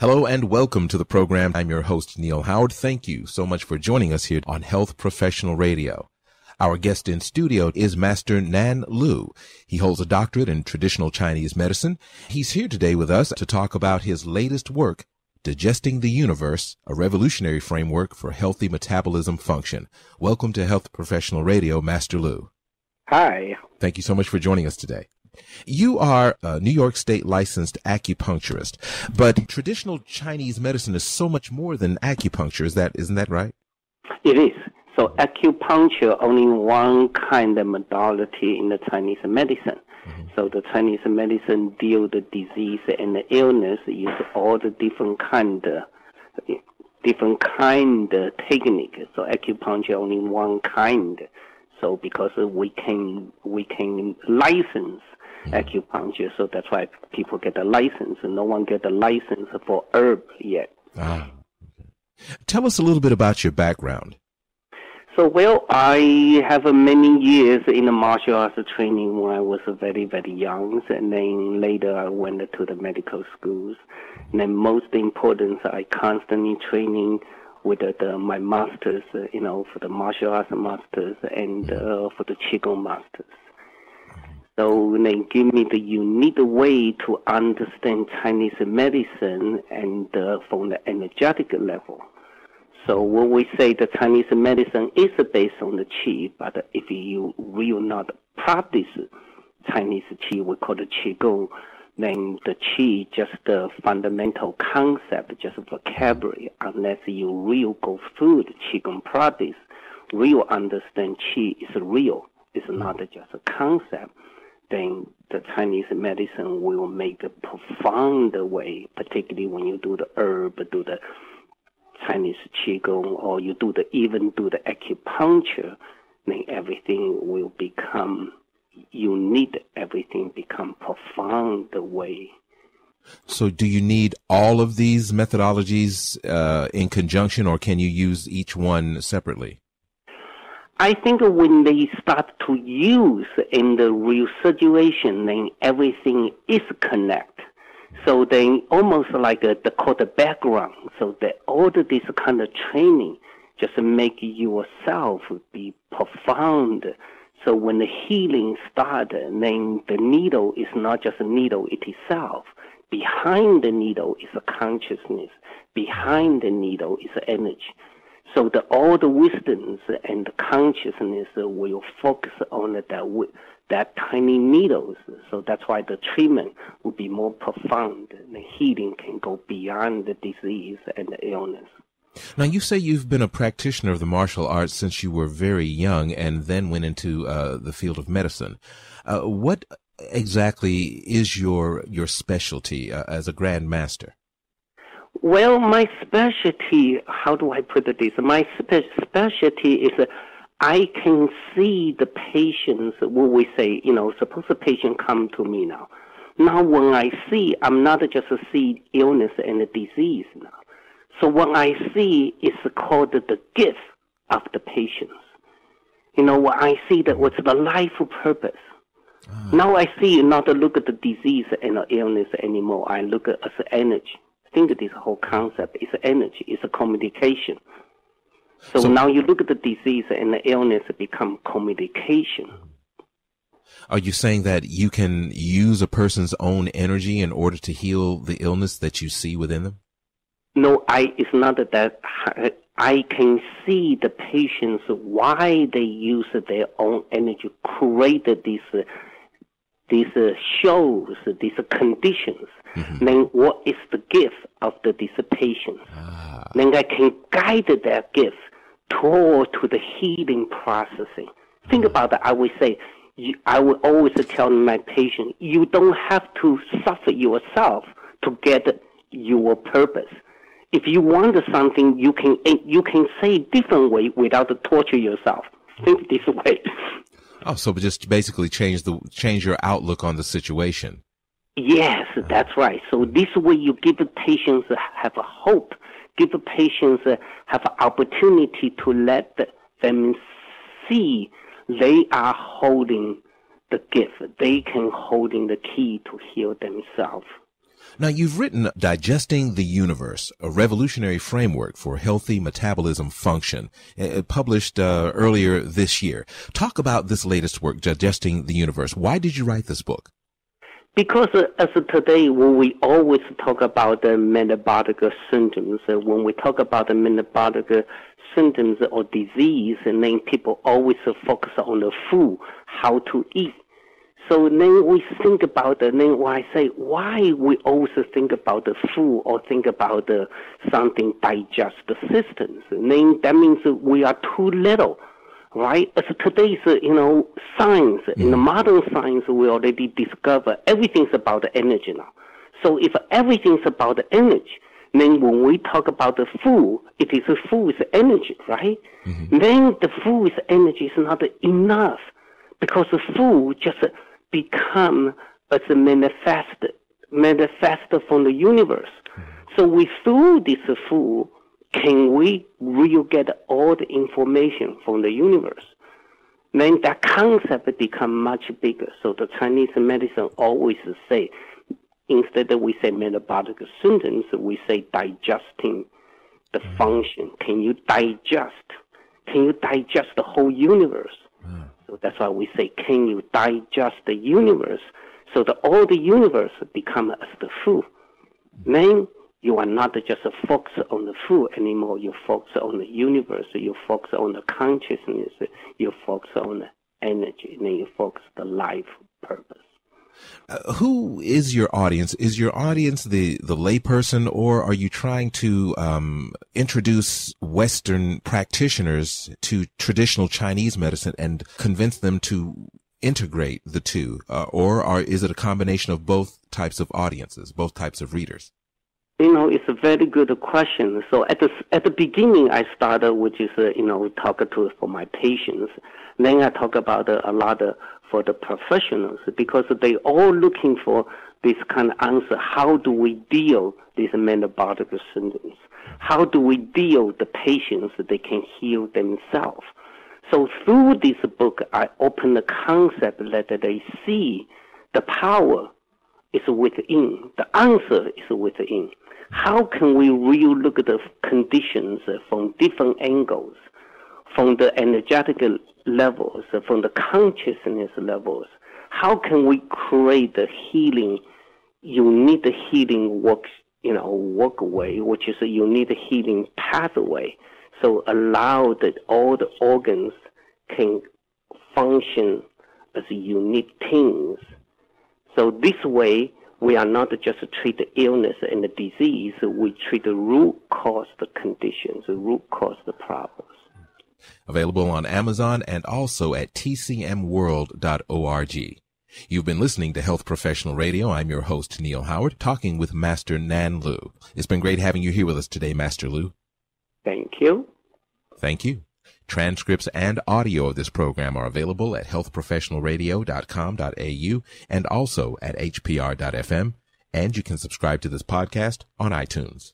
Hello and welcome to the program. I'm your host, Neal Howard. Thank you so much for joining us here on Health Professional Radio. Our guest in studio is Master Nan Lu. He holds a doctorate in traditional Chinese medicine. He's here today with us to talk about his latest work, Digesting the Universe, a revolutionary framework for healthy metabolism function. Welcome to Health Professional Radio, Master Lu. Hi. Thank you so much for joining us today. You are a New York State licensed acupuncturist, but traditional Chinese medicine is so much more than acupuncture. Isn't that right? It is. So acupuncture only one kind of modality in the Chinese medicine. Mm-hmm. So the Chinese medicine deal the disease and the illness, use all the different kind of technique. So acupuncture only one kind. So because we can license acupuncture, so that's why people get a license, and no one get a license for herb yet. Okay. Tell us a little bit about your background. So, well, I have many years in the martial arts training when I was very, very young, and then later I went to the medical schools. And then most important, I constantly training with my masters, for the martial arts masters and for the Qigong masters. So they give me the unique way to understand Chinese medicine and from the energetic level. So when we say the Chinese medicine is based on the Qi, but if you will not practice Chinese Qi, we call it Qigong, then the Qi just a fundamental concept, just vocabulary, unless you real go through the Qigong practice, real understand Qi is real, it's not just a concept. Then the Chinese medicine will make a profound way, particularly when you do the herb, do the Chinese Qigong, or you even do the acupuncture, then everything will become unique, everything become profound way. So do you need all of these methodologies in conjunction, or can you use each one separately? I think when they start to use in the real situation, then everything is connected. So then almost like they call the background. So that all of this kind of training just make yourself be profound. So when the healing starts, then the needle is not just a needle it itself. Behind the needle is a consciousness. Behind the needle is energy. So all the wisdoms and the consciousness will focus on that tiny needles. So that's why the treatment will be more profound. The healing can go beyond the disease and the illness. Now, you say you've been a practitioner of the martial arts since you were very young and then went into the field of medicine. What exactly is your specialty as a Grand Master? Well, my specialty, how do I put this? My specialty is I can see the patients, what we say, suppose a patient come to me now. Now when I see, I'm not just see illness and the disease now. So what I see is called the gift of the patients. What I see that what's the life purpose. Now I see not to look at the disease and the illness anymore. I look at as energy. Think of this whole concept is energy, it's a communication. So now you look at the disease and the illness become communication. Are you saying that you can use a person's own energy in order to heal the illness that you see within them? No, it's not that. I can see the patients why they use their own energy, create these shows, these conditions. Mm-hmm. Then what is the gift of these patients? Then I can guide that gift to the healing processing. Think about that. I would say, I would always tell my patient, you don't have to suffer yourself to get your purpose. If you want something, you can say different way without to torture yourself. Think this way. Oh, so just basically change your outlook on the situation. Yes, that's right. So this way you give the patients have a hope, give the patients have an opportunity to let them see they are holding the gift. They can holding the key to heal themselves. Now, you've written Digesting the Universe, a revolutionary framework for healthy metabolism function, published earlier this year. Talk about this latest work, Digesting the Universe. Why did you write this book? Because as of today, when we always talk about the metabolic symptoms, when we talk about the metabolic symptoms or disease, and then people always focus on the food, how to eat. So then we think about it, and then when I say why we always think about the food or think about something digestive systems, and then that means we are too little, right? As today's, science, in the modern science, we already discover everything's about the energy now. So if everything's about the energy, then when we talk about the food, it is food is energy, right? Mm-hmm. Then the food is energy is not enough because the food just become as a manifest from the universe. So we through this food, can we really get all the information from the universe? Then that concept become much bigger. So the Chinese medicine always say, instead of we say metabolic symptoms, we say digesting the function. Can you digest? Can you digest the whole universe? So that's why we say, can you digest the universe? So that all the universe become as the food. Then you are not just focused on the food anymore. You focus on the universe. You focus on the consciousness. You focus on the energy. And then you focus the life purpose. Who is your audience? Is your audience the layperson, or are you trying to introduce Western practitioners to traditional Chinese medicine and convince them to integrate the two? Is it a combination of both types of audiences, both types of readers? It's a very good question. So at the beginning, I started, which is, talking for my patients. Then I talk about a lot for the professionals, because they all looking for this kind of answer. How do we deal these metabolic symptoms? How do we deal the patients that they can heal themselves? So through this book, I open the concept that they see the power is within. The answer is within. How can we really look at the conditions from different angles, from the energetic levels, from the consciousness levels? How can we create the healing? You need the healing workaway, which is you need a healing pathway. So allow that all the organs can function as unique things. So this way, we are not just treat the illness and the disease, we treat the root cause, the conditions, the root cause, the problems. Available on Amazon and also at tcmworld.org. You've been listening to Health Professional Radio. I'm your host, Neal Howard, talking with Master Nan Lu. It's been great having you here with us today, Master Lu. Thank you. Thank you. Transcripts and audio of this program are available at healthprofessionalradio.com.au and also at hpr.fm. And you can subscribe to this podcast on iTunes.